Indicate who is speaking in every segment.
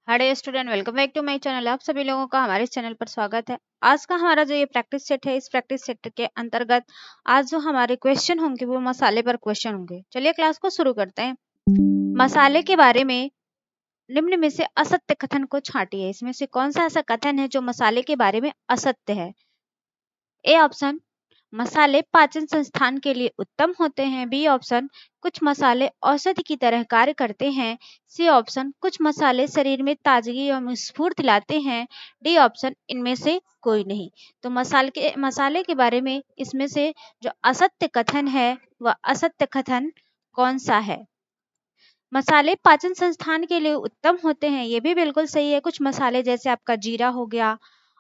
Speaker 1: Hello student, welcome back to my channel. आप सभी लोगों का हमारे चैनल पर स्वागत है। आज का हमारा जो ये प्रैक्टिस सेट है, इस प्रैक्टिस सेट के अंतर्गत आज जो हमारे क्वेश्चन होंगे वो मसाले पर क्वेश्चन होंगे। चलिए क्लास को शुरू करते हैं। मसाले के बारे में निम्न में से असत्य कथन को छांटिए। इसमें से कौन सा ऐसा कथन है जो मसाले के बारे में असत्य है? ए ऑप्शन, मसाले पाचन संस्थान के लिए उत्तम होते हैं। बी ऑप्शन, कुछ मसाले औषधि की तरह कार्य करते हैं। सी ऑप्शन, कुछ मसाले शरीर में ताजगी एवं स्फूर्ति लाते हैं। डी ऑप्शन, इनमें से कोई नहीं। तो मसाले के बारे में इसमें से जो असत्य कथन है वह असत्य कथन कौन सा है? मसाले पाचन संस्थान के लिए उत्तम होते हैं, ये भी बिल्कुल सही है। कुछ मसाले जैसे आपका जीरा हो गया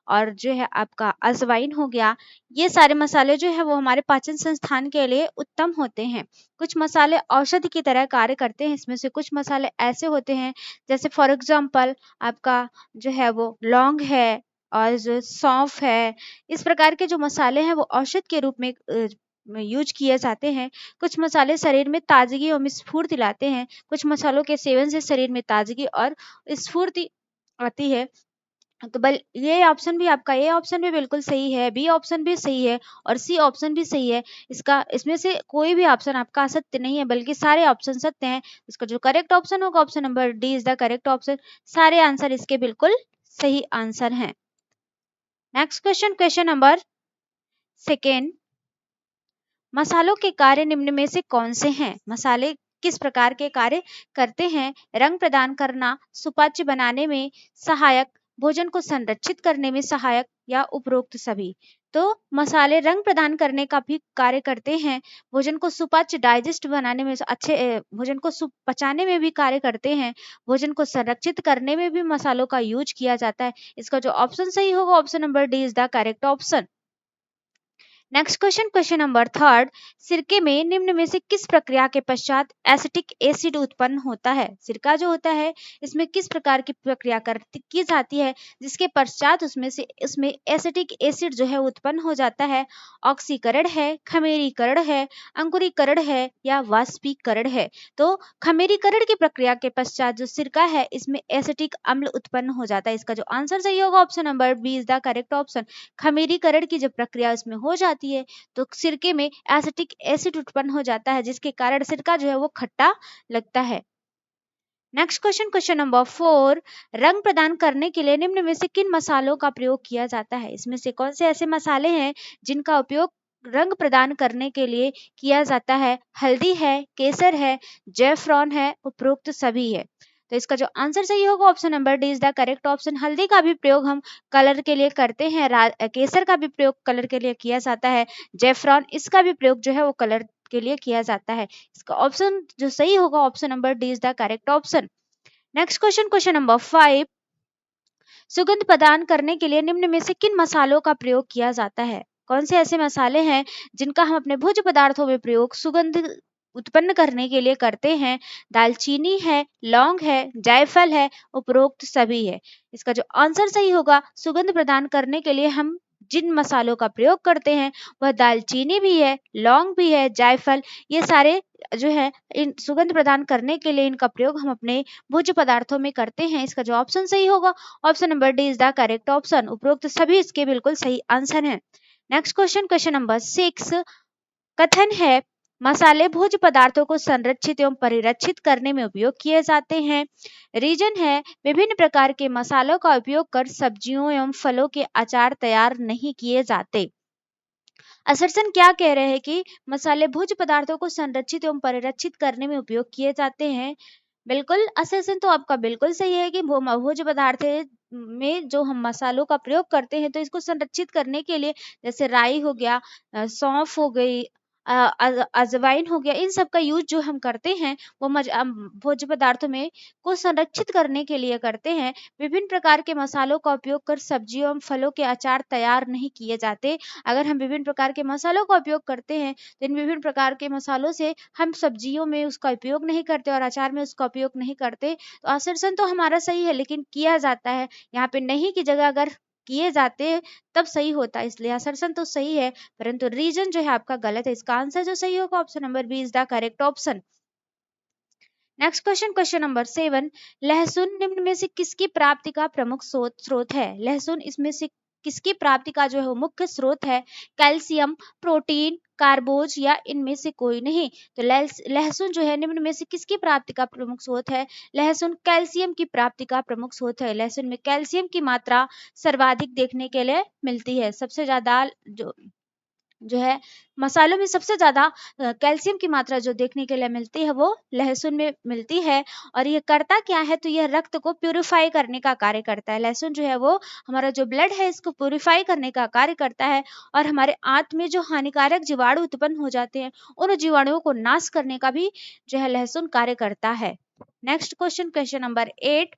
Speaker 1: और जो है आपका अजवाइन हो गया, ये सारे मसाले जो है वो हमारे पाचन संस्थान के लिए उत्तम होते हैं। कुछ मसाले औषधि की तरह कार्य करते हैं। इसमें से कुछ मसाले ऐसे होते हैं जैसे फॉर एग्जांपल आपका जो है वो लौंग है और जो सौंफ है। इस प्रकार के जो मसाले हैं वो औषध के रूप में यूज किए जाते हैं। कुछ मसाले शरीर में ताजगी और स्फूर्ति लाते हैं। कुछ मसालों के सेवन से शरीर में ताजगी और स्फूर्ति आती है। तो बल ये ऑप्शन भी आपका ए ऑप्शन भी बिल्कुल सही है, बी ऑप्शन भी सही है और सी ऑप्शन भी सही है। इसमें से कोई भी ऑप्शन आपका असत्य नहीं है, बल्कि सारे ऑप्शन सत्य हैं। इसका जो करेक्ट ऑप्शन होगा option number D is the correct option. सारे आंसर इसके बिल्कुल सही आंसर हैं। Next question, question number second, मसालों के कार्य निम्न में से कौन से हैं? मसाले किस प्रकार के कार्य करते हैं? रंग प्रदान करना, सुपाच्य बनाने में सहायक, भोजन को संरक्षित करने में सहायक या उपरोक्त सभी। तो मसाले रंग प्रदान करने का भी कार्य करते हैं, भोजन को सुपाच्य डाइजेस्ट बनाने में भोजन को पचाने में भी कार्य करते हैं, भोजन को संरक्षित करने में भी मसालों का यूज किया जाता है। इसका जो ऑप्शन सही होगा option number D is the correct option. Next question, question number third, सिरके में निम्न में से किस प्रक्रिया के पश्चात एसिटिक एसिड उत्पन्न होता है? सिरका जो होता है इसमें किस प्रकार की प्रक्रिया की जाती है जिसके पश्चात उसमें एसिटिक एसिड जो है उत्पन्न हो जाता है? ऑक्सीकरण है, खमीरीकरण है, अंकुरीकरण है या वाष्पीकरण है? तो खमीरीकरण की प्रक्रिया के पश्चात जो सिरका है इसमें एसिटिक अम्ल उत्पन्न हो जाता है। इसका जो आंसर सही होगा option number B is the correct option. खमीरीकरण की जब प्रक्रिया इसमें हो जाती है तो सिरके में एसिटिक एसिड उत्पन्न हो जाता है, जिसके कारण सिरका जो है वो खट्टा लगता है। नेक्स्ट क्वेश्चन, क्वेश्चन नंबर 4, रंग प्रदान करने के लिए निम्न में से किन मसालों का प्रयोग किया जाता है? इसमें से कौन से ऐसे मसाले हैं जिनका उपयोग रंग प्रदान करने के लिए किया जाता है? हल्दी है, केसर है, जैफरॉन है, उपरोक्त सभी है। तो इसका जो आंसर सही होगा option number D is the correct option. हल्दी का भी प्रयोग हम कलर के लिए करते हैं, केसर का भी प्रयोग कलर के लिए किया जाता है, जैफरॉन इसका भी प्रयोग जो है वो कलर के लिए किया जाता है। इसका ऑप्शन जो सही होगा option number D is the correct option. Next question, question number 5, सुगंध प्रदान करने के लिए निम्न में से किन मसालों का प्रयोग किया जाता है? कौन से ऐसे मसाले हैं जिनका हम अपने भोज्य पदार्थों में प्रयोग सुगंध उत्पन्न करने के लिए करते हैं? दालचीनी है, लौंग है, जायफल है, उपरोक्त सभी है। इसका जो आंसर सही होगा, सुगंध प्रदान करने के लिए हम जिन मसालों का प्रयोग करते हैं वह दालचीनी भी है, लौंग भी है, जायफल, ये सारे जो है इन सुगंध प्रदान करने के लिए इनका प्रयोग हम अपने भोज्य पदार्थों में करते हैं। इसका जो ऑप्शन सही होगा option number D is the correct option. उपरोक्त सभी इसके बिल्कुल सही आंसर हैं। नेक्स्ट क्वेश्चन, क्वेश्चन नंबर 6, कथन है मसाले भोज्य पदार्थों को संरक्षित एवं परिरक्षित करने में उपयोग किए जाते हैं। रीजन है विभिन्न प्रकार के मसालों का उपयोग कर सब्जियों एवं फलों के अचार तैयार नहीं किए जाते। असरसन क्या कह रहे हैं कि मसाले भोज्य पदार्थों को संरक्षित एवं परिरक्षित करने में उपयोग किए जाते हैं। बिल्कुल असरसन तो आपका बिल्कुल सही है कि भोज्य पदार्थ में जो हम मसालों का प्रयोग करते हैं तो इसको संरक्षित करने के लिए जैसे राई हो गया, सौंफ हो गई, अजवाइन हो गया, इन सब का यूज जो हम करते हैं वो भोज्य पदार्थों में को संरक्षित करने के लिए करते हैं। विभिन्न प्रकार के मसालों का उपयोग कर सब्जियों एवं फलों के अचार तैयार नहीं किए जाते। अगर हम विभिन्न प्रकार के मसालों का उपयोग करते हैं तो इन विभिन्न प्रकार के मसालों से हम सब्जियों में उसका उपयोग नहीं करते और अचार में उसका उपयोग नहीं करते। तो असरसन तो हमारा सही है लेकिन किया जाता है, यहाँ पे नहीं की जगह अगर किए जाते तब सही होता है, इसलिए असरसन तो सही है परंतु रीजन जो है आपका गलत है। इसका आंसर जो सही होगा option number B is the correct option. Next question, question number 7, लहसुन निम्न में से किसकी प्राप्ति का प्रमुख स्रोत है? लहसुन इसमें से किसकी प्राप्ति का जो है वो मुख्य स्रोत है? कैल्शियम, प्रोटीन, कार्बोज या इनमें से कोई नहीं? तो लहसुन जो है निम्न में से किसकी प्राप्ति का प्रमुख स्रोत है? लहसुन कैल्शियम की प्राप्ति का प्रमुख स्रोत है। लहसुन में कैल्शियम की मात्रा सर्वाधिक देखने के लिए मिलती है। सबसे ज्यादा जो है मसालों में सबसे ज्यादा कैल्शियम की मात्रा जो देखने के लिए मिलती है वो लहसुन में मिलती है। और ये करता क्या है? तो यह रक्त को प्यूरिफाई करने का कार्य करता है। लहसुन जो है वो हमारा जो ब्लड है इसको प्यूरिफाई करने का कार्य करता है और हमारे आंत में जो हानिकारक जीवाणु उत्पन्न हो जाते हैं उन जीवाणुओं को नाश करने का भी जो है लहसुन कार्य करता है। Next question, question number 8,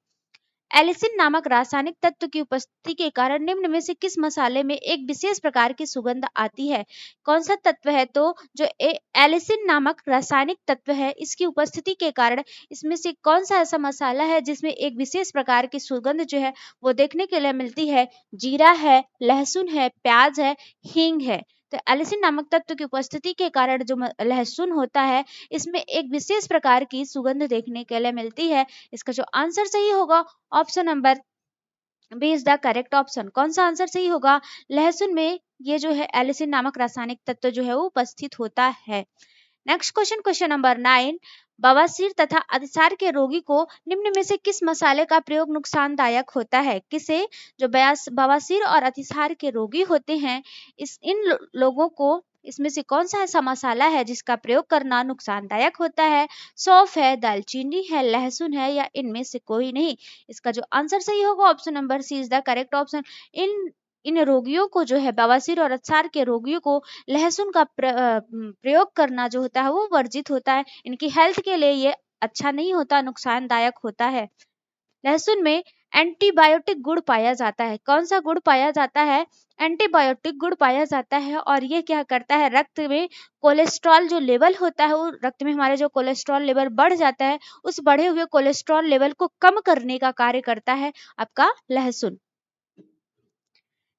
Speaker 1: allicin नामक रासायनिक तत्व की उपस्थिति के कारण निम्न में से किस मसाले में एक विशेष प्रकार की सुगंध आती है? कौन सा तत्व है? तो जो एलिसिन नामक रासायनिक तत्व है इसकी उपस्थिति के कारण इसमें से कौन सा ऐसा मसाला है जिसमें एक विशेष प्रकार की सुगंध जो है वो देखने के लिए मिलती है? जीरा है, लहसुन है, प्याज है, हींग है। तो एलिसिन नामक तत्व की उपस्थिति के कारण जो लहसुन होता है इसमें एक विशेष प्रकार की सुगंध देखने के लिए मिलती है। इसका जो आंसर सही होगा option number B is the correct option. कौन सा आंसर सही होगा? लहसुन में ये जो है एलिसिन नामक रासायनिक तत्व जो है वो उपस्थित होता है। नेक्स्ट क्वेश्चन, क्वेश्चन नंबर 9, बवासीर तथा अतिसार के रोगी को निम्न में से किस मसाले का प्रयोग नुकसानदायक होता है? किसे? जो बवासीर और अतिसार के रोगी होते हैं इन लोगों को इसमें से कौन सा ऐसा मसाला है जिसका प्रयोग करना नुकसानदायक होता है? सौंफ है, दालचीनी है, लहसुन है या इनमें से कोई नहीं? इसका जो आंसर सही होगा option number C is the correct option. इन रोगियों को जो है बवासीर और अतिसार के रोगियों को लहसुन का प्रयोग करना जो होता है वो वर्जित होता है। इनकी हेल्थ के लिए ये अच्छा नहीं होता, नुकसानदायक होता है। लहसुन में एंटीबायोटिक गुण पाया जाता है। कौन सा गुण पाया जाता है? एंटीबायोटिक गुण पाया जाता है और ये क्या करता है? रक्त में कोलेस्ट्रॉल जो लेवल होता है वो रक्त में हमारे जो कोलेस्ट्रॉल लेवल बढ़ जाता है उस बढ़े हुए कोलेस्ट्रॉल लेवल को कम करने का कार्य करता है आपका लहसुन।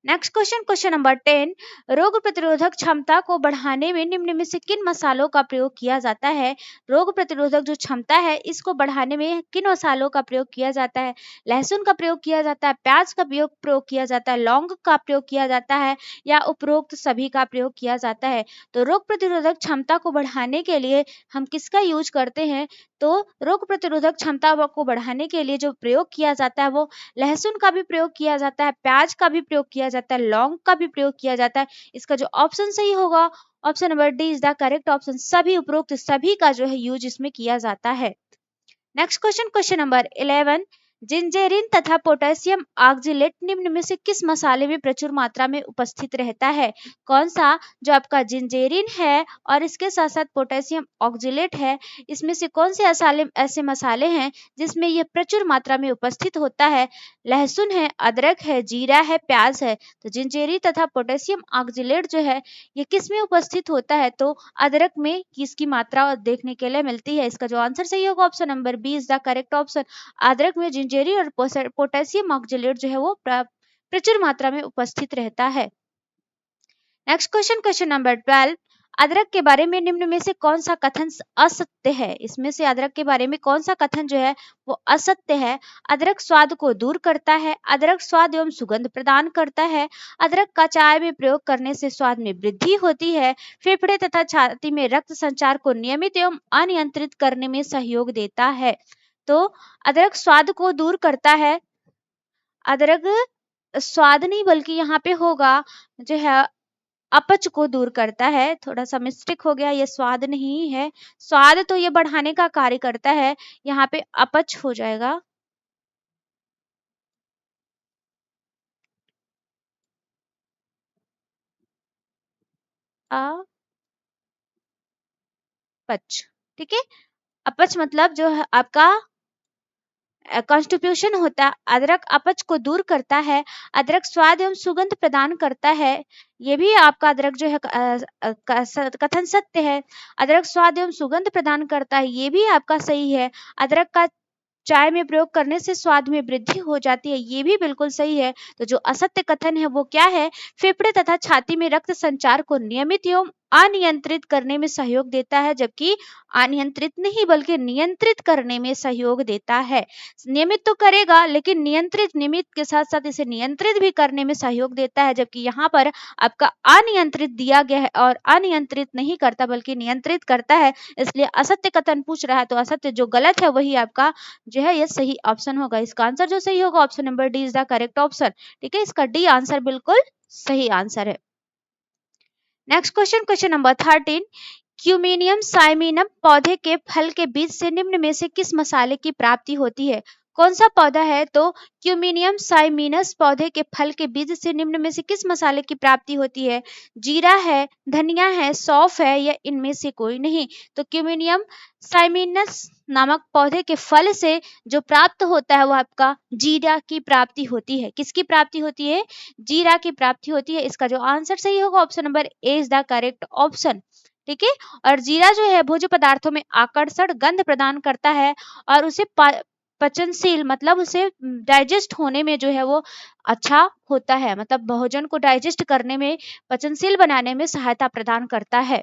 Speaker 1: नेक्स्ट क्वेश्चन, क्वेश्चन नंबर 10, रोग प्रतिरोधक क्षमता को बढ़ाने में निम्न में से किन मसालों का प्रयोग किया जाता है? रोग प्रतिरोधक जो क्षमता है इसको बढ़ाने में किन मसालों का प्रयोग किया जाता है? लहसुन का प्रयोग किया जाता है, प्याज का प्रयोग किया जाता है, लौंग का प्रयोग किया जाता है या उपरोक्त सभी का प्रयोग किया जाता है? तो रोग प्रतिरोधक क्षमता को बढ़ाने के लिए हम किसका यूज करते हैं? तो रोग प्रतिरोधक क्षमता को बढ़ाने के लिए जो प्रयोग किया जाता है वो लहसुन का भी प्रयोग किया जाता है, प्याज का भी प्रयोग किया जाता है, लौंग का भी प्रयोग किया जाता है। इसका जो ऑप्शन सही होगा option number D is the correct option. सभी उपरोक्त सभी का जो है यूज इसमें किया जाता है। नेक्स्ट क्वेश्चन, क्वेश्चन नंबर 11, जिंजेरिन तथा पोटेशियम ऑक्जेलेट निम्न में से किस मसाले में प्रचुर मात्रा में उपस्थित रहता है? कौन सा? जो आपका जिंजेरिन है और इसके साथ साथ पोटेशियम ऑक्जेलेट है इसमें से कौन से ऐसे मसाले हैं जिसमें यह प्रचुर मात्रा में उपस्थित होता है? लहसुन है, अदरक है, जीरा है, प्याज है। तो जिंजेरी तथा पोटेशियम ऑक्जेलेट जो है ये किस में उपस्थित होता है? तो अदरक में इसकी मात्रा देखने के लिए मिलती है। इसका जो आंसर सही होगा option number B is the correct option. अदरक में जिंजेरी और पोटेशियम ऑक्जेलेट जो है वो प्रचुर मात्रा में उपस्थित रहता है। नेक्स्ट क्वेश्चन, क्वेश्चन नंबर 12, अदरक के बारे में निम्न में से कौन सा कथन असत्य है? इसमें से अदरक के बारे में कौन सा कथन जो है वो असत्य है? अदरक स्वाद को दूर करता है, अदरक स्वाद एवं सुगंध प्रदान करता है, अदरक का चाय में प्रयोग करने से स्वाद में वृद्धि होती है, फेफड़े तथा छाती में रक्त संचार को नियमित एवं अनियंत्रित करने में सहयोग देता है। तो अदरक स्वाद को दूर करता है, अदरक स्वाद नहीं बल्कि यहाँ पे होगा जो है अपच को दूर करता है। थोड़ा सा मिस्टेक हो गया, ये स्वाद नहीं है, स्वाद तो ये बढ़ाने का कार्य करता है, यहाँ पे अपच हो जाएगा। अपच, ठीक है। अपच मतलब जो है आपका कॉन्स्टिट्यूशन होता है। अदरक अपच को दूर करता है, अदरक स्वाद एवं सुगंध प्रदान करता है, ये भी आपका अदरक जो है कथन सत्य है। अदरक स्वाद एवं सुगंध प्रदान करता है, ये भी आपका सही है। अदरक का चाय में प्रयोग करने से स्वाद में वृद्धि हो जाती है, ये भी बिल्कुल सही है। तो जो असत्य कथन है वो क्या है? फेफड़े तथा छाती में रक्त संचार को नियमित एवं अनियंत्रित करने में सहयोग देता है, जबकि अनियंत्रित नहीं बल्कि नियंत्रित करने में सहयोग देता है। नियमित तो करेगा लेकिन नियमित के साथ साथ इसे नियंत्रित भी करने में सहयोग देता है, जबकि यहाँ पर आपका अनियंत्रित दिया गया है और अनियंत्रित नहीं करता बल्कि नियंत्रित करता है, इसलिए असत्य कथन पूछ रहा है तो असत्य जो गलत है वही आपका जो है ये सही ऑप्शन होगा। इसका आंसर जो सही होगा option number D is the correct option. ठीक है, इसका डी आंसर बिल्कुल सही आंसर है। नेक्स्ट क्वेश्चन नंबर 13, क्यूमिनियम साइमिनम पौधे के फल के बीज से निम्न में से किस मसाले की प्राप्ति होती है? कौन सा पौधा है? तो क्यूमिनियम साइमिनस पौधे के फल के बीज से निम्न में से किस मसाले की प्राप्ति होती है? जीरा है, धनिया है, सौंफ है या इनमें से कोई नहीं? तो क्यूमिनियम साइमिनस नामक पौधे के फल से जो प्राप्त होता है वो आपका जीरा की प्राप्ति होती है। किसकी प्राप्ति होती है? जीरा की प्राप्ति होती है। इसका जो आंसर सही होगा option number A is the correct option. ठीक है, और जीरा जो है भोज्य पदार्थों में आकर्षण गंध प्रदान करता है और उसे पचनशील मतलब उसे डाइजेस्ट होने में जो है वो अच्छा होता है, मतलब भोजन को डाइजेस्ट करने में, पचनशील बनाने में सहायता प्रदान करता है।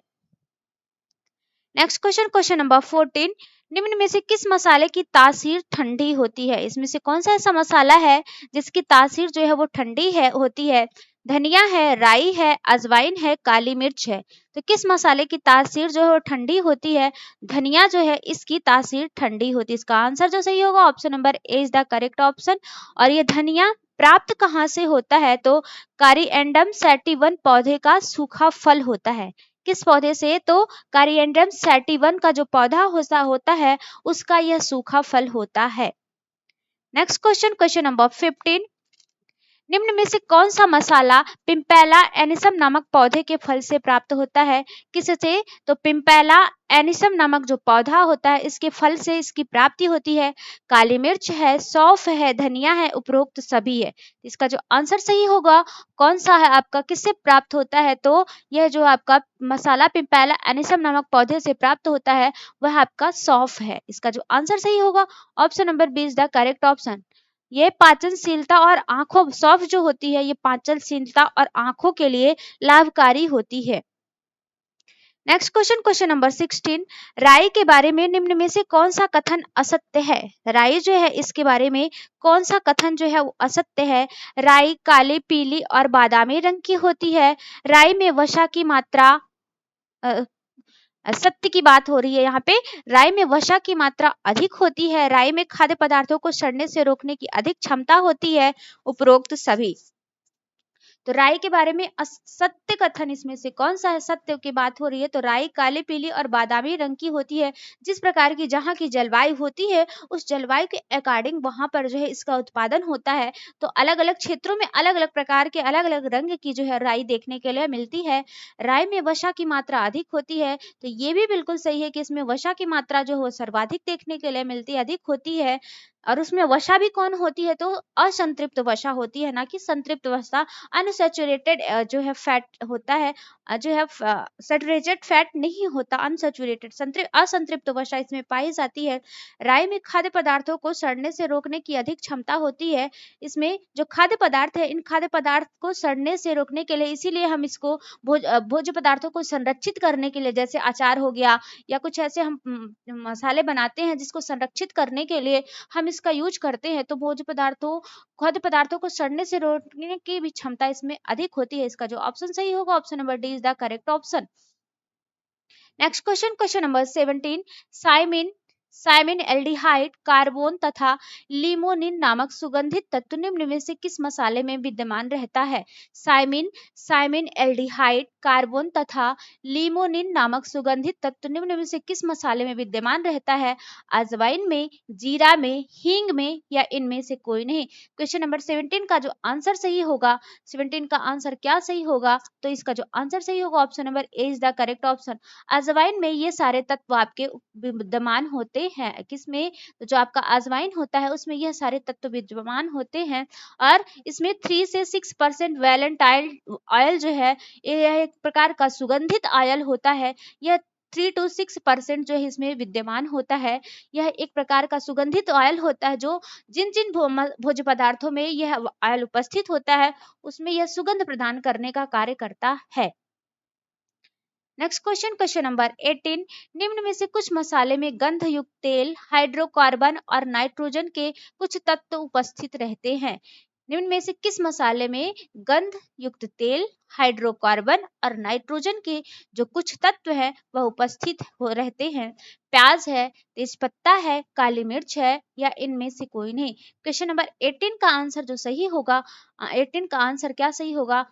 Speaker 1: नेक्स्ट क्वेश्चन नंबर 14, निम्न में से किस मसाले की तासीर ठंडी होती है? इसमें से कौन सा ऐसा मसाला है जिसकी तासीर जो है वो ठंडी है होती है? धनिया है, राई है, अजवाइन है, काली मिर्च है। तो किस मसाले की तासीर जो है वो ठंडी होती है? धनिया जो है इसकी तासीर ठंडी होती है। इसका आंसर जो सही होगा option number A is the correct option. और ये धनिया प्राप्त कहाँ से होता है? तो कारिएंडम सैटिवन पौधे का सूखा फल होता है। किस पौधे से? तो कारिएंडम सैटिवन का जो पौधा होता है उसका यह सूखा फल होता है। नेक्स्ट क्वेश्चन नंबर 15, निम्न में से कौन सा मसाला पिम्पैला एनिसम नामक पौधे के फल से प्राप्त होता है? किससे? तो पिम्पैला एनिसम नामक जो पौधा होता है इसके फल से इसकी प्राप्ति होती है। काली मिर्च है, सौंफ है, धनिया है, उपरोक्त सभी है। इसका जो आंसर सही होगा कौन सा है आपका, किससे प्राप्त होता है? तो यह जो आपका मसाला पिम्पैला एनिसम नामक पौधे से प्राप्त होता है वह आपका सौंफ है। इसका जो आंसर सही होगा option number B is the correct option. ये पाचनशीलता और आंखों, सौंफ जो होती है ये पाचनशीलता और आंखों के लिए लाभकारी होती है। नेक्स्ट क्वेश्चन नंबर 16, राई के बारे में निम्न में से कौन सा कथन असत्य है? राई जो है इसके बारे में कौन सा कथन जो है वो असत्य है? राई काली, पीली और बादामी रंग की होती है। राई में वसा की मात्रा, सत्य की बात हो रही है यहाँ पे, राई में वसा की मात्रा अधिक होती है। राई में खाद्य पदार्थों को सड़ने से रोकने की अधिक क्षमता होती है। उपरोक्त सभी। तो राई के बारे में असत्य कथन इसमें से कौन सा है? सत्य की बात हो रही है तो राई काली, पीली और बादामी रंग की होती है। जिस प्रकार की जहाँ की जलवायु होती है उस जलवायु के अकॉर्डिंग वहां पर जो है इसका उत्पादन होता है। तो अलग अलग क्षेत्रों में अलग अलग प्रकार के अलग अलग रंग की जो है राई देखने के लिए मिलती है। राई में वसा की मात्रा अधिक होती है, तो ये भी बिल्कुल सही है कि इसमें वसा की मात्रा जो है सर्वाधिक देखने के लिए मिलती है, अधिक होती है। और उसमें वसा भी कौन होती है? तो असंतृप्त वसा होती है, ना कि संतृप्त वसा। अनसैचुरेटेड जो है फैट होता है, जो है सैचुरेटेड फैट नहीं होता, अनसैचुरेटेड असंतृप्त वसा इसमें पाई जाती है। राई में खाद्य पदार्थों को सड़ने से रोकने की अधिक क्षमता होती है। इसमें जो खाद्य पदार्थ है इन खाद्य पदार्थ को सड़ने से रोकने के लिए, इसीलिए हम इसको भोज्य पदार्थों को संरक्षित करने के लिए, जैसे अचार हो गया या कुछ ऐसे हम मसाले बनाते हैं जिसको संरक्षित करने के लिए हम इसका यूज करते हैं। तो भोज्य पदार्थों, खाद्य पदार्थों को सड़ने से रोकने की भी क्षमता इसमें अधिक होती है। इसका जो ऑप्शन सही होगा option number D is the correct option. Next question number 17, cymene cymene aldehyde, carvone तथा लिमोनिन नामक सुगंधित तत्व निम्न में से किस मसाले में विद्यमान रहता है? साइमिन साइमिन एल्डिहाइड, कार्बोन तथा लिमोनिन नामक सुगंधित तत्व निम्न में से किस मसाले में विद्यमान रहता है? अजवाइन में, जीरा में, हींग में या इनमें से कोई नहीं? क्वेश्चन नंबर 17 का जो आंसर सही होगा, 17 का आंसर क्या सही होगा? तो इसका जो आंसर सही होगा option number A is the correct option. अजवाइन में ये सारे तत्व आपके विद्यमान होते हैं। किसमें? तो जो आपका अजवाइन होता है उसमें यह सारे तत्व विद्यमान होते हैं। और इसमें 3 से 6% वैलेंटाइल ऑयल जो है यह एक प्रकार का सुगंधित ऑयल होता है। यह 3 to 6% जो है इसमें विद्यमान होता है। यह एक प्रकार का सुगंधित ऑयल होता है जो जिन जिन भोज्य पदार्थों में यह ऑयल उपस्थित होता है उसमें यह सुगंध प्रदान करने का कार्य करता है। नेक्स्ट क्वेश्चन, क्वेश्चन नंबर 18, निम्न में से कुछ मसाले में गंध युक्त तेल, हाइड्रोकार्बन और नाइट्रोजन के कुछ तत्व उपस्थित रहते हैं। निम्न में से किस मसाले में गंध युक्त तेल, हाइड्रोकार्बन और नाइट्रोजन के जो कुछ तत्व है वह उपस्थित हो रहते हैं? प्याज है, तेजपत्ता है, काली मिर्च है या इनमें से कोई नहीं? क्वेश्चन नंबर 18 का आंसर जो सही होगा, 18 का आंसर क्या सही होगा?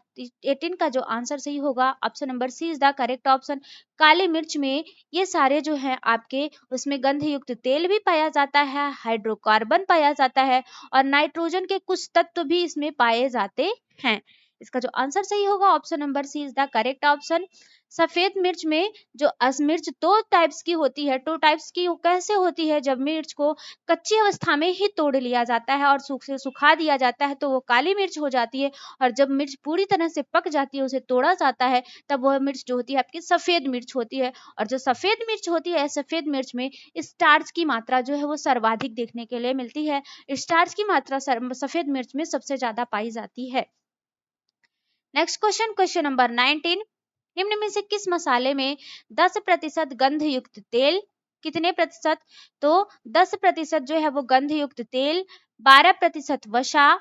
Speaker 1: 18 का जो आंसर सही होगा, option number C is the correct option. काली मिर्च में ये सारे जो है आपके उसमें गंध युक्त तेल भी पाया जाता है, हाइड्रोकार्बन पाया जाता है और नाइट्रोजन के कुछ तत्व भी इसमें पाए जाते हैं। इसका जो आंसर सही होगा, option number C is the correct option. सफेद मिर्च में जो मिर्च दो टाइप्स की होती है, टू टाइप्स की, वो कैसे होती है? जब मिर्च को कच्ची अवस्था में ही तोड़ लिया जाता है और सुखा दिया जाता है तो वो काली मिर्च हो जाती है, और जब मिर्च पूरी तरह से पक जाती है, उसे तोड़ा जाता है, तब वह मिर्च जो होती है आपकी सफेद मिर्च होती है। और जो सफेद मिर्च होती है, सफेद मिर्च में स्टार्च की मात्रा जो है वो सर्वाधिक देखने के लिए मिलती है। स्टार्च की मात्रा सफेद मिर्च में सबसे ज्यादा पाई जाती है। नेक्स्ट क्वेश्चन, क्वेश्चन नंबर 19, निम्न में से किस मसाले में 10% गंध युक्त तेल, कितने प्रतिशत? तो 10% जो है वो गंध युक्त तेल, 12% वसा,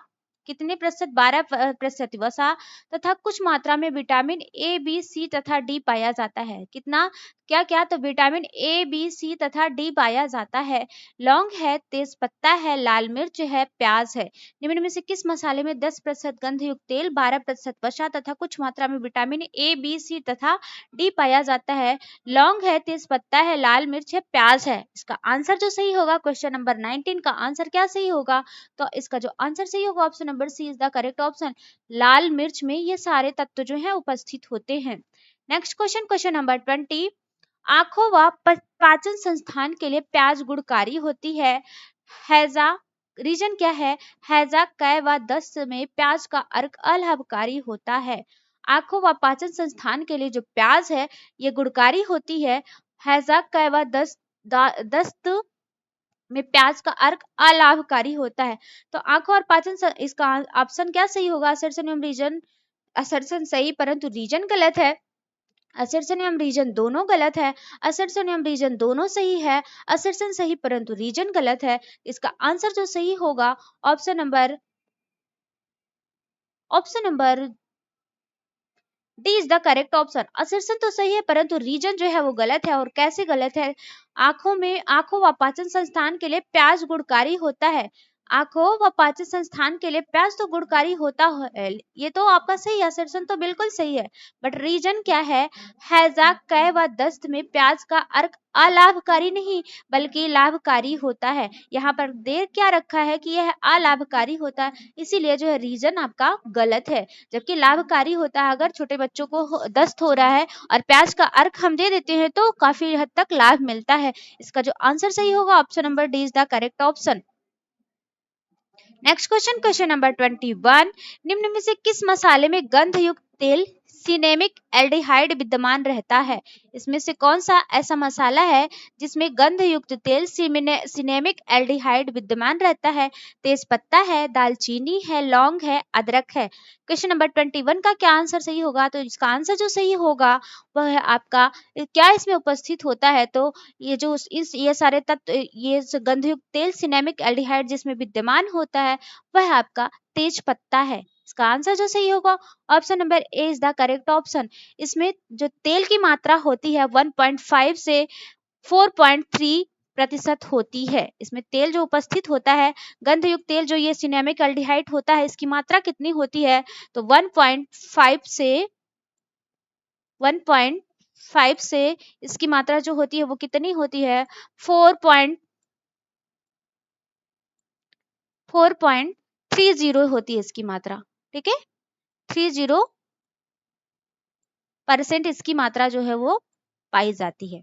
Speaker 1: कितने प्रतिशत? 12% वसा तथा कुछ मात्रा में विटामिन ए, बी, सी तथा डी पाया जाता है। कितना? क्या क्या? तो विटामिन ए, बी, सी तथा डी पाया जाता है। लौंग है, तेज पत्ता है, लाल मिर्च है, प्याज है। निम्न में से किस मसाले में 10% गंध युक्त तेल, 12% वसा तथा कुछ मात्रा में विटामिन ए, बी, सी तथा डी पाया जाता है? लौंग है, तेज पत्ता है, लाल मिर्च है, प्याज है। इसका आंसर जो सही होगा, क्वेश्चन नंबर 19 का आंसर क्या सही होगा? तो इसका जो आंसर सही होगा, option number C is the correct option. लाल मिर्च में ये सारे तत्व जो है उपस्थित होते हैं। नेक्स्ट क्वेश्चन, क्वेश्चन नंबर 20, आंखों व पाचन संस्थान के लिए प्याज गुणकारी होती है। हैजा, रीजन क्या है? हैजा, कै व दस्त में प्याज का अर्क अलाभकारी होता है। आंखों व पाचन संस्थान के लिए जो प्याज है ये गुणकारी होती है। हैजा, कै व दस्त में प्याज का अर्क अलाभकारी होता है। तो आंखों और इसका ऑप्शन क्या सही होगा? असर्शन एवं रीजन, असर्शन सही परंतु रीजन गलत है। असर्शन एवं रीजन दोनों गलत है। असर्शन एवं रीजन दोनों सही है। असर्शन सही परंतु रीजन गलत है। इसका आंसर जो सही होगा, option number D is the correct option. Assertion तो सही है परंतु रीजन जो है वो गलत है। और कैसे गलत है? आंखों व पाचन संस्थान के लिए प्याज गुणकारी होता है। आंखों व पाचन संस्थान के लिए प्याज तो गुणकारी होता है, ये तो आपका सही है, असर्शन तो बिल्कुल सही है। बट रीजन क्या है? हैजा, कै व दस्त में प्याज का अर्क अलाभकारी नहीं बल्कि लाभकारी होता है। यहाँ पर देर क्या रखा है कि यह अलाभकारी होता है, इसीलिए जो है रीजन आपका गलत है। जबकि लाभकारी होता है, अगर छोटे बच्चों को दस्त हो रहा है और प्याज का अर्क हम दे देते हैं तो काफी हद तक लाभ मिलता है। इसका जो आंसर सही होगा, option number D is the correct option. Next question, question number 21, निम्न में से किस मसाले में गंध युक्त तेल, सिनेमिक एल्डिहाइड विद्यमान रहता है? इसमें से कौन सा ऐसा मसाला है जिसमें गंध युक्त तेल, सिनेमिक एल्डिहाइड विद्यमान रहता है? तेज पत्ता है, दालचीनी है, लौंग है, अदरक है। क्वेश्चन नंबर 21 का क्या आंसर सही होगा? तो इसका आंसर जो सही होगा वह है आपका, क्या इसमें उपस्थित होता है? तो ये जो ये सारे तत्व, ये गंधयुक्त तेल, सिनेमिक एल्डिहाइड जिसमें विद्यमान होता है वह आपका तेज पत्ता है। इसका आंसर जो सही होगा, option number A is the correct option. इसमें जो तेल की मात्रा होती है 1.5 से 4.3% होती है। इसमें तेल जो उपस्थित होता है, गंधयुक्त तेल जो ये सिनेमिक एल्डिहाइड होता है, इसकी मात्रा कितनी होती है? तो 1.5 से इसकी मात्रा जो होती है वो कितनी होती है? 4.30 होती है इसकी मात्रा। ठीक है, 30% इसकी मात्रा जो है वो पाई जाती है।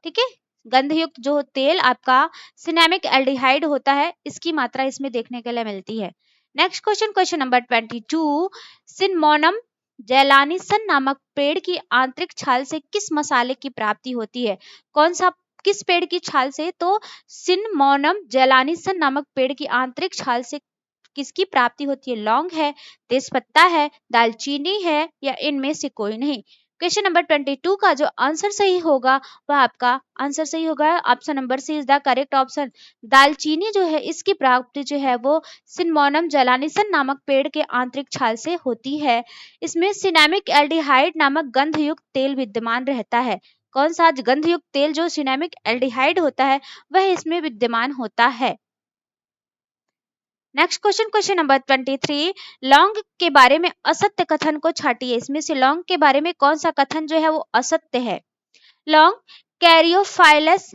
Speaker 1: ठीक है, गंधयुक्त जो तेल आपका सिनेमिक एल्डिहाइड होता है, इसकी मात्रा इसमें देखने के लिए मिलती है। नेक्स्ट क्वेश्चन, क्वेश्चन नंबर 22, सिनमोनम जेलानिसन नामक पेड़ की आंतरिक छाल से किस मसाले की प्राप्ति होती है? कौन सा, किस पेड़ की छाल से? तो सिनमोनम जेलानिसन नामक पेड़ की आंतरिक छाल से किसकी प्राप्ति होती है? लौंग है, तेजपत्ता है, दालचीनी है या इनमें से कोई नहीं? क्वेश्चन नंबर 22 का जो आंसर सही होगा वह आपका आंसर सही होगा option number C is the correct option. दालचीनी जो है इसकी प्राप्ति जो है वो सिनमोनम जलानिसन नामक पेड़ के आंतरिक छाल से होती है। इसमें सिनेमिक एल्डिहाइड नामक गंधयुक्त तेल विद्यमान रहता है। कौन सा गंधयुक्त तेल जो सिनेमिक एल्डिहाइड होता है वह इसमें विद्यमान होता है। नेक्स्ट क्वेश्चन, क्वेश्चन नंबर 23, लौंग के बारे में असत्य कथन को छाटिए। इसमें से लौंग के बारे में कौन सा कथन जो है वो असत्य है। लौंग कैरियोफाइलस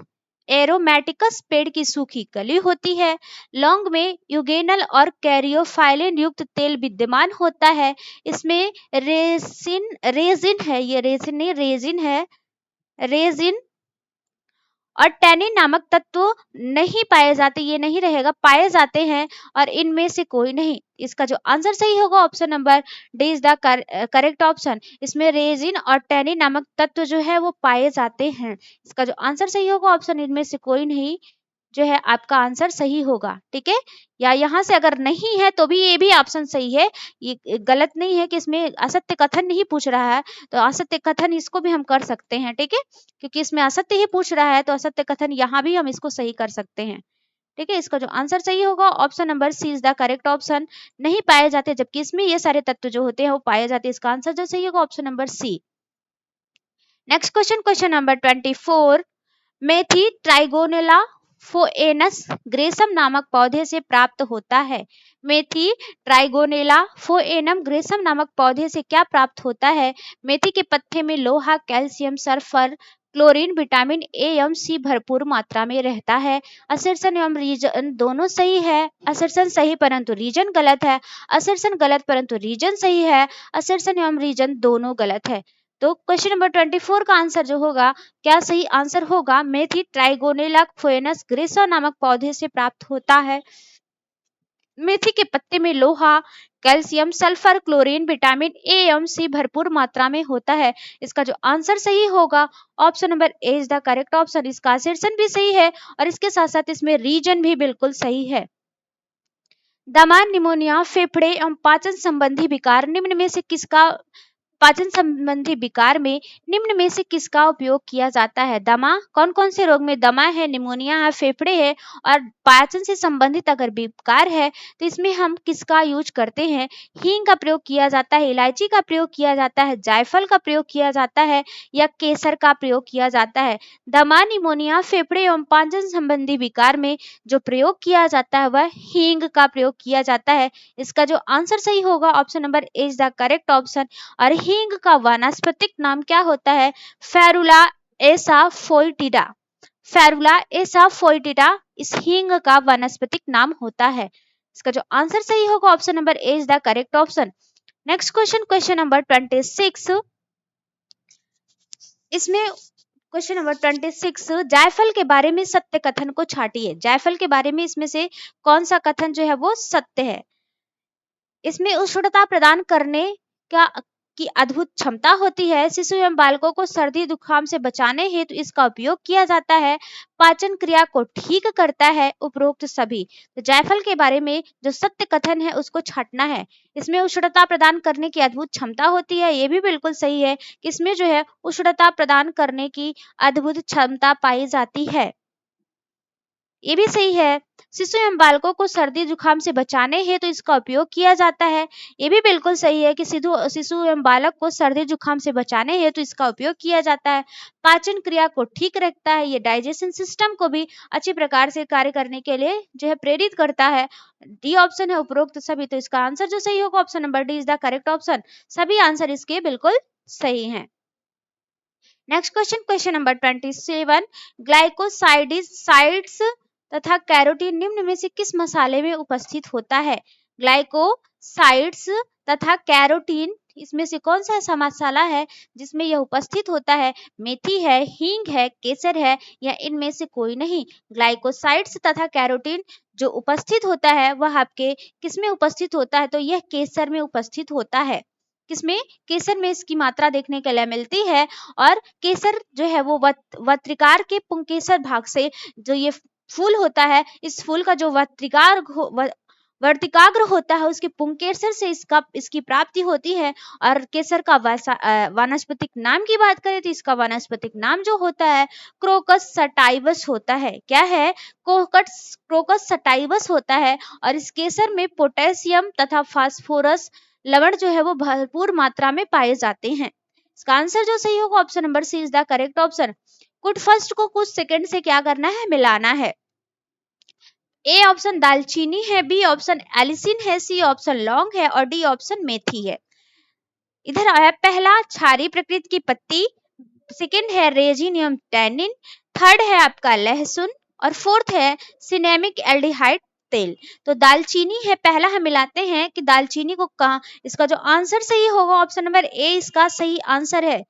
Speaker 1: एरोमेटिकस पेड़ की सूखी कली होती है। लौंग में यूगेनल और कैरियोफाइलिन युक्त तेल विद्यमान होता है। इसमें रेजिन है, ये रेजिन नहीं रेजिन है, रेजिन और टैनिन नामक तत्व नहीं पाए जाते, ये नहीं रहेगा, पाए जाते हैं और इनमें से कोई नहीं। इसका जो आंसर सही होगा option number D is the correct option. इसमें रेजिन और टैनिन नामक तत्व जो है वो पाए जाते हैं। इसका जो आंसर सही होगा ऑप्शन इनमें से कोई नहीं जो है आपका आंसर सही होगा। ठीक है, या यहाँ से अगर नहीं है तो भी ये भी ऑप्शन सही है, ये गलत नहीं है कि इसमें असत्य कथन नहीं पूछ रहा है, तो असत्य कथन इसको भी हम कर सकते हैं। ठीक है, क्योंकि इसमें असत्य ही पूछ रहा है तो असत्य कथन यहाँ भी हम इसको सही कर सकते हैं। ठीक है, इसका जो आंसर सही होगा option number C is the correct option. नहीं पाए जाते, जबकि इसमें ये सारे तत्व जो होते हैं वो पाए जाते हैं। इसका आंसर जो सही होगा option number C. Next question, question number 24, मेथी ट्राइगोनेला फोएनस ग्रेसम नामक पौधे से प्राप्त होता है। मेथी ट्राइगोनेला फोएनम ग्रेसम नामक पौधे से क्या प्राप्त होता है। मेथी के पत्ते में लोहा, calcium, sulphur, chlorine, vitamin A एवं सी भरपूर मात्रा में रहता है। असर्शन एवं रीजन दोनों सही है। असर्शन सही परंतु रीजन गलत है। असर्शन गलत परंतु रीजन सही है। असर्शन एवं रीजन दोनों गलत है। तो क्वेश्चन नंबर 24 का आंसर जो होगा, क्या सही आंसर होगा, मेथी ट्राइगोनेला फोएनस ग्रेसा नामक पौधे से प्राप्त होता है। मेथी के पत्ते में लोहा, calcium, sulphur, chlorine, vitamin A एवं सी भरपूर मात्रा में होता है। इसका जो आंसर सही होगा option number A is the correct option. इसका असर्शन भी सही है और इसके साथ साथ इसमें रीजन भी बिल्कुल सही है। दमा, निमोनिया, फेफड़े एवं पाचन संबंधी विकार निम्न में से किसका पाचन संबंधी विकार में निम्न में से किसका उपयोग किया जाता है। दमा, कौन कौन से रोग में दमा है, निमोनिया है, फेफड़े है और पाचन से संबंधित अगर विकार है तो इसमें हम किसका यूज करते हैं। हींग का प्रयोग किया जाता है, इलायची का प्रयोग किया जाता है, जायफल का प्रयोग किया जाता है या केसर का प्रयोग किया जाता है। दमा, निमोनिया, फेफड़े एवं पाचन संबंधी विकार में जो प्रयोग किया जाता है वह हींग का प्रयोग किया जाता है। इसका जो आंसर सही होगा option number A is the correct option. और हींग का वानस्पतिक नाम क्या होता है, फेरुला एसाफोइटिडा। फेरुला एसाफोइटिडा इस हींग का वानस्पतिक नाम होता है। इसका जो आंसर सही होगा option number A is the correct option. Next question, question number 26, इसमें क्वेश्चन नंबर 26, जायफल के बारे में सत्य कथन को छाटिए। जायफल के बारे में इसमें से कौन सा कथन जो है वो सत्य है। इसमें उष्णता प्रदान करने का की अद्भुत क्षमता होती है। शिशु एवं बालकों को सर्दी जुकाम से बचाने हेतु इसका उपयोग किया जाता है। पाचन क्रिया को ठीक करता है। उपरोक्त सभी। तो जायफल के बारे में जो सत्य कथन है उसको छाटना है। इसमें उष्णता प्रदान करने की अद्भुत क्षमता होती है, ये भी बिल्कुल सही है कि इसमें जो है उष्णता प्रदान करने की अद्भुत क्षमता पाई जाती है, ये भी सही है। शिशु एवं बालकों को सर्दी जुकाम से बचाने हेतु तो इसका उपयोग किया जाता है, ये भी बिल्कुल सही है कि शिशु एवं बालक को सर्दी जुकाम से बचाने हेतु तो इसका उपयोग किया जाता है। पाचन क्रिया को ठीक रखता है, ये डाइजेशन सिस्टम को भी अच्छी प्रकार से कार्य करने के लिए जो है प्रेरित करता है। डी ऑप्शन है उपरोक्त सभी, तो इसका आंसर जो सही होगा option number D is the correct option. सभी आंसर इसके बिल्कुल सही है। Next question, question number 27, glycosides तथा कैरोटीन निम्न में से किस मसाले में उपस्थित होता है। ग्लाइकोसाइड्स तथा कैरोटीन इसमें से कौन सा ऐसा मसाला है जिसमें यह उपस्थित होता है। मेथी है, हींग है, केसर है या इनमें से कोई नहीं। ग्लाइकोसाइड्स तथा कैरोटीन जो उपस्थित होता है वह आपके किसमें उपस्थित होता है, तो यह केसर में उपस्थित होता है। किसमें, केसर में इसकी मात्रा देखने के लिए मिलती है। और केसर जो है वो वत्रिकार के पुंकेसर भाग से जो ये फूल होता है, इस फूल का जो वर्तिकाग्र होता है, उसके पुंकेसर से इसकी प्राप्ति होती है। और केसर का वानस्पतिक नाम की बात करें तो इसका वानस्पतिक नाम जो होता है क्रोकस सटाइवस होता है। क्या है? क्रोकस सटाइवस होता है। और इस केसर में पोटेशियम तथा फास्फोरस लवण जो है वो भरपूर मात्रा में पाए जाते हैं। इसका आंसर जो सही होगा option number C is the correct option. कुछ फर्स्ट को कुछ सेकंड से क्या करना है? मिलाना है। ए ऑप्शन दालचीनी है, बी ऑप्शन एलिसिन है, सी ऑप्शन लौंग है और डी ऑप्शन मेथी है। इधर आया पहला क्षारीय प्रकृति की पत्ती, सेकंड है रेजिनियम टैनिन, थर्ड है आपका लहसुन और फोर्थ है सिनेमिक एल्डिहाइड तेल। तो दालचीनी है पहला, हम मिलाते हैं कि दालचीनी को कहा, इसका जो आंसर सही होगा ऑप्शन नंबर ए इसका सही आंसर है।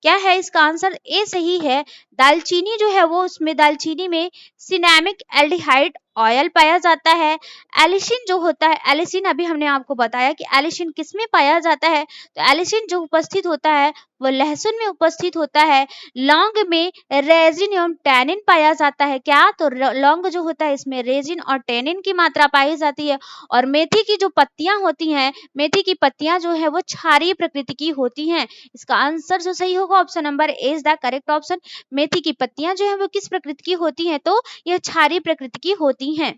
Speaker 1: क्या है इसका आंसर? ए सही है। दालचीनी जो है वो उसमें दालचीनी में सिनेमिक एल्डिहाइड ऑयल पाया जाता है। एलिसिन जो होता है, एलिसिन अभी हमने आपको बताया कि एलिसिन किस में पाया जाता है, तो एलिसिन जो उपस्थित होता है वो लहसुन में उपस्थित होता है। लौंग में रेजिन एवं टैनिन पाया जाता है। क्या? तो लौंग जो होता है इसमें रेजिन और टैनिन की मात्रा पाई जाती है। और मेथी की जो पत्तियां होती हैं, मेथी की पत्तियां जो है वो क्षारीय प्रकृति की होती हैं। इसका आंसर जो सही होगा option number A is the correct option. मेथी की पत्तियां जो है वो किस प्रकृति की होती हैं? तो यह क्षारीय प्रकृति की होती हैं।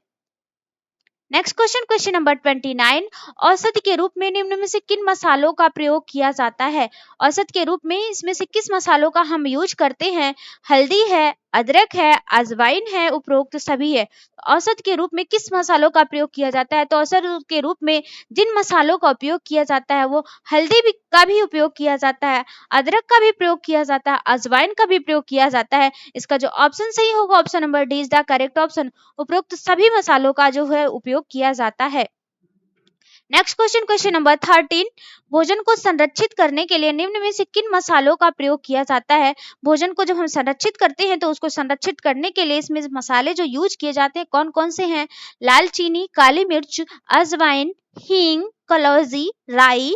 Speaker 1: Next question, question number 29। औषधि के रूप में निम्न में से किन मसालों का प्रयोग किया जाता है? औषध के रूप में इसमें से किस मसालों का हम यूज करते हैं? हल्दी है, अदरक है, अजवाइन है, उपरोक्त सभी है। औषध के रूप में किस मसालों का प्रयोग किया जाता है? तो औषध के रूप में जिन मसालों का उपयोग किया जाता है वो हल्दी का भी उपयोग किया जाता है, अदरक का भी प्रयोग किया जाता है, अजवाइन का भी प्रयोग किया जाता है। इसका जो ऑप्शन सही होगा option number D is the correct option. उपरोक्त सभी मसालों का जो है उपयोग किया जाता है। Next question, question number 13। भोजन को संरक्षित करने के लिए निम्न में से किन मसालों का प्रयोग किया जाता है? भोजन को जब हम संरक्षित करते हैं तो उसको संरक्षित करने के लिए इसमें मसाले जो यूज किए जाते हैं कौन कौन से हैं? लाल चीनी, काली मिर्च, अजवाइन, हींग, कलौजी, राई,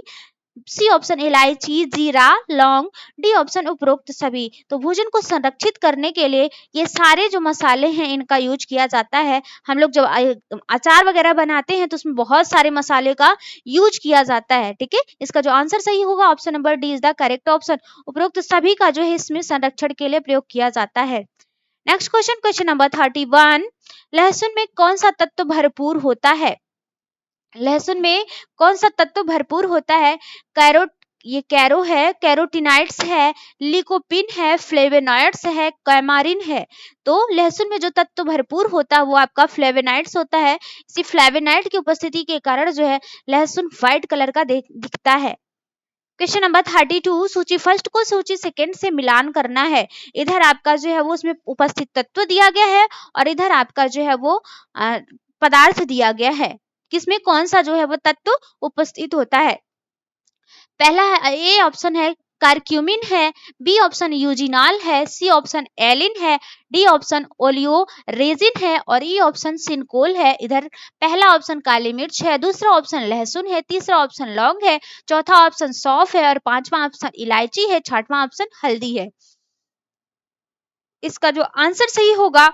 Speaker 1: सी ऑप्शन इलायची, जीरा, लौंग, डी ऑप्शन उपरोक्त सभी। तो भोजन को संरक्षित करने के लिए ये सारे जो मसाले हैं इनका यूज किया जाता है। हम लोग जब अचार वगैरह बनाते हैं तो उसमें बहुत सारे मसाले का यूज किया जाता है। ठीक है, इसका जो आंसर सही होगा option number D is the correct option. उपरोक्त सभी का जो है इसमें संरक्षण के लिए प्रयोग किया जाता है। Next question, question number 31। लहसुन में कौन सा तत्व भरपूर होता है? लहसुन में कौन सा तत्व भरपूर होता है? कैरो है, कैरोटीनाइड्स है, लिकोपिन है, फ्लेवोनॉइड्स है, कैमारिन है। तो लहसुन में जो तत्व भरपूर होता है वो आपका फ्लेवोनॉइड्स होता है। इसी फ्लेवोनॉइड की उपस्थिति के कारण जो है लहसुन व्हाइट कलर का दिखता है। Question number 32। सूची फर्स्ट को सूची सेकंड से मिलान करना है। इधर आपका जो है वो उसमें उपस्थित तत्व दिया गया है और इधर आपका जो है वो पदार्थ दिया गया है। किसमें कौन सा जो है वो तत्व उपस्थित होता है? पहला है ए ऑप्शन है कारक्यूमिन है, बी ऑप्शन यूजिनाल है, सी ऑप्शन एलिन है, डी ऑप्शन ओलियो रेजिन है और ई ऑप्शन सिनकोल है। इधर पहला ऑप्शन काली मिर्च है, दूसरा ऑप्शन लहसुन है, तीसरा ऑप्शन लौंग है, चौथा ऑप्शन सौंफ है और पांचवा ऑप्शन इलायची है, छठवां ऑप्शन हल्दी है। इसका जो आंसर सही होगा,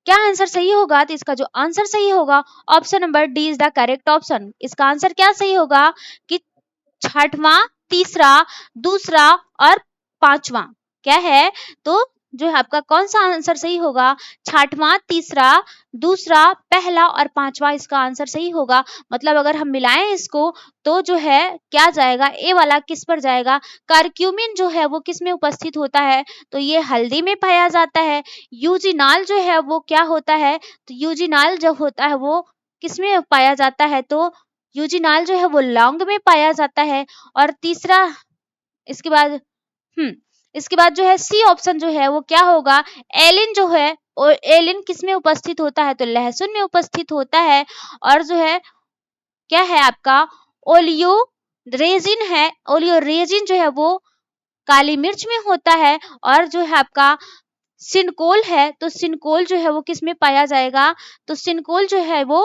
Speaker 1: क्या आंसर सही होगा? तो इसका जो आंसर सही होगा option number D is the correct option. इसका आंसर क्या सही होगा कि छठवां, तीसरा, दूसरा और पांचवा। क्या है? तो जो है आपका कौन सा आंसर सही होगा? छठवां, तीसरा, दूसरा, पहला और पांचवा इसका आंसर सही होगा। मतलब अगर हम मिलाएं इसको तो जो है क्या जाएगा? ए वाला किस पर जाएगा? कारक्यूमिन जो है वो किस में उपस्थित होता है? तो ये हल्दी में पाया जाता है। यूजिनाल जो है वो क्या होता है? तो यूजिनाल जो होता है वो किस में पाया जाता है? तो यूजिनाल जो है वो लौंग में पाया जाता है। और तीसरा इसके बाद इसके बाद जो है सी ऑप्शन जो है वो क्या होगा? एलिन जो है और एलिन किस में उपस्थित होता है? तो लहसुन में उपस्थित होता है। और जो है क्या है आपका? ओलियो रेजिन है, ओलियो रेजिन जो है वो काली मिर्च में होता है। और जो है आपका सिनकोल है, तो सिनकोल जो है वो किस में पाया जाएगा? तो सिनकोल जो है वो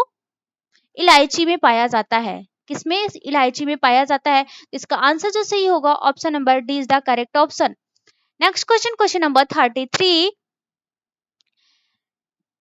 Speaker 1: इलायची में पाया जाता है। किसमें? इलायची में पाया जाता है। इसका आंसर जो सही होगा option number D is the correct option. Next question, question number 33।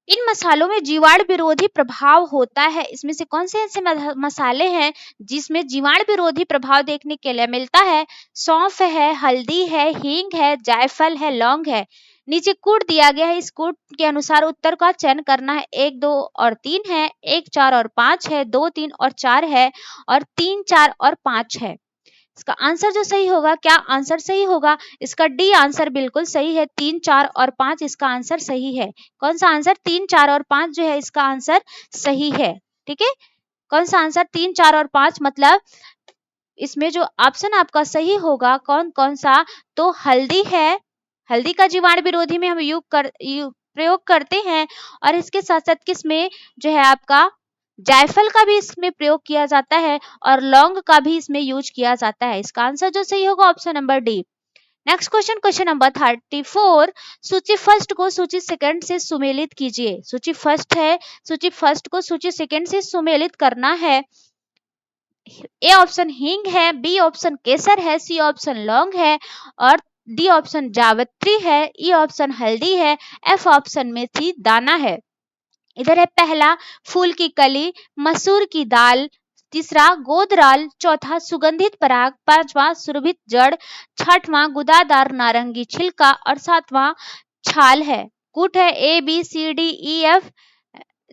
Speaker 1: इन मसालों में जीवाणु विरोधी प्रभाव होता है। इसमें से कौन से ऐसे मसाले हैं जिसमें जीवाणु विरोधी प्रभाव देखने के लिए मिलता है? सौंफ है, हल्दी है, हींग है, जायफल है, लौंग है। नीचे कूट दिया गया है, इस कूट के अनुसार उत्तर का चयन करना है। 1, 2 और 3 है, 1, 4 और 5 है, 2, 3 और 4 है और 3, 4 और 5 है। इसका आंसर जो सही होगा, क्या आंसर सही होगा? इसका डी आंसर बिल्कुल सही है। 3, 4 और 5 इसका आंसर सही है। कौन सा आंसर? 3, 4 और 5 जो है इसका आंसर सही है। ठीक है, कौन सा आंसर? 3, 4 और 5, मतलब इसमें जो ऑप्शन आपका सही होगा कौन कौन सा? तो हल्दी है, हल्दी का जीवाणु विरोधी में हम प्रयोग करते हैं। और इसके साथ साथ किसमें जो है आपका जायफल का भी इसमें प्रयोग किया जाता है और लौंग का भी इसमें यूज किया जाता है। इसका आंसर जो सही होगा option number D. Next question, question number 34। सूची फर्स्ट को सूची सेकंड से सुमेलित कीजिए। सूची फर्स्ट है, सूची फर्स्ट को सूची सेकंड से सुमेलित करना है। ए ऑप्शन हींग है, बी ऑप्शन केसर है, सी ऑप्शन लौंग है और डी ऑप्शन जावित्री है, ई ऑप्शन हल्दी है, एफ ऑप्शन मेथी दाना है। इधर है पहला फूल की कली, मसूर की दाल, तीसरा गोदराल, चौथा सुगंधित पराग, पांचवा सुरभित जड़, छठवां गुदादार नारंगी छिलका और सातवां छाल है। कूट है A B C D E F,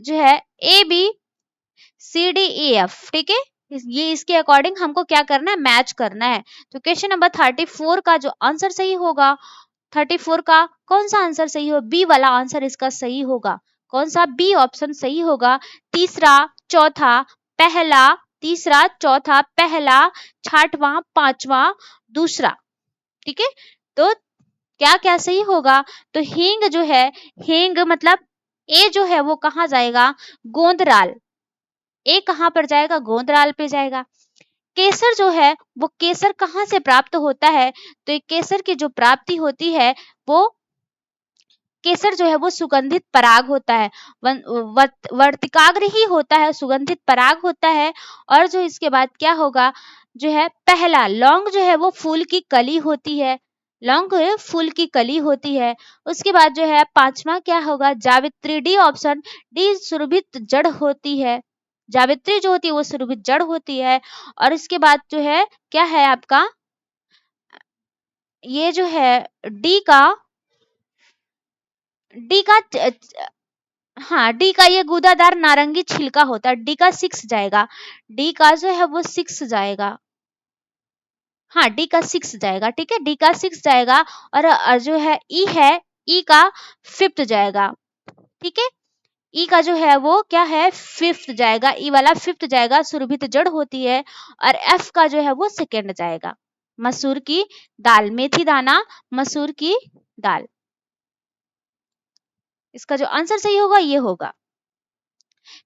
Speaker 1: जो है A B C D E F. ठीक है, ये इसके अकॉर्डिंग हमको क्या करना है? मैच करना है। तो क्वेश्चन नंबर 34 का जो आंसर सही होगा, 34 का कौन सा आंसर सही हो? बी वाला आंसर इसका सही होगा। कौन सा? बी ऑप्शन सही होगा। तीसरा, चौथा, पहला, तीसरा, चौथा, पहला, छठवां, पांचवा, दूसरा। ठीक है, तो क्या क्या सही होगा? तो हींग जो है, हींग मतलब ए जो है वो कहाँ जाएगा? गोंदराल। ए कहाँ पर जाएगा? गोंदराल पे जाएगा। केसर जो है वो केसर कहाँ से प्राप्त होता है? तो एक केसर की जो प्राप्ति होती है वो केसर जो है वो सुगंधित पराग होता है, वर्तिकाग्र ही होता है, सुगंधित पराग होता है। और जो इसके बाद क्या होगा, जो है पहला लौंग जो है वो फूल की कली होती है, लौंग फूल की कली होती है। उसके बाद जो है पांचवा क्या होगा? जावित्री, डी ऑप्शन, डी सुरभित जड़ होती है। जावित्री जो होती है वो सुरभित जड़ होती है। और इसके बाद जो है क्या है आपका, ये जो है डी का, डी का हाँ, डी का ये गुदादार नारंगी छिलका होता है। डी का 6 जाएगा, डी का जो है वो 6 जाएगा। हाँ, डी का 6 जाएगा। ठीक है, डी का 6 जाएगा। और जो है ई है, ई का 5th जाएगा। ठीक है, ई का जो है वो क्या है? 5th जाएगा, ई वाला 5th जाएगा, सुरभित जड़ होती है। और एफ का जो है वो 2nd जाएगा, मसूर की दाल, मेथी दाना, मसूर की दाल। इसका जो आंसर सही होगा ये होगा।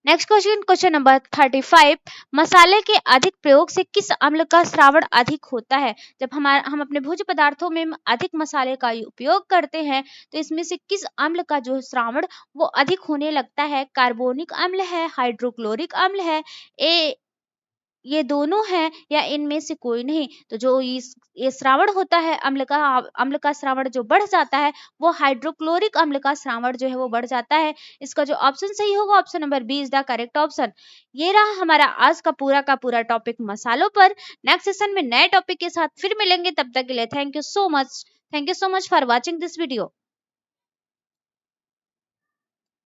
Speaker 1: Next question, question number 35। मसाले के अधिक प्रयोग से किस अम्ल का स्रावण अधिक होता है? जब हम अपने भोज्य पदार्थों में अधिक मसाले का उपयोग करते हैं तो इसमें से किस अम्ल का जो स्रावण वो अधिक होने लगता है? कार्बोनिक अम्ल है, हाइड्रोक्लोरिक अम्ल है, ये दोनों हैं या इनमें से कोई नहीं? तो जो ये श्रावण होता है, अम्ल का श्रावण जो बढ़ जाता है वो हाइड्रोक्लोरिक अम्ल का श्रावण जो है वो बढ़ जाता है। इसका जो ऑप्शन सही होगा option number B is the correct option. ये रहा हमारा आज का पूरा टॉपिक मसालों पर। नेक्स्ट सेशन में नए टॉपिक के साथ फिर मिलेंगे, तब तक के लिए thank you so much. Thank you so much for watching this video.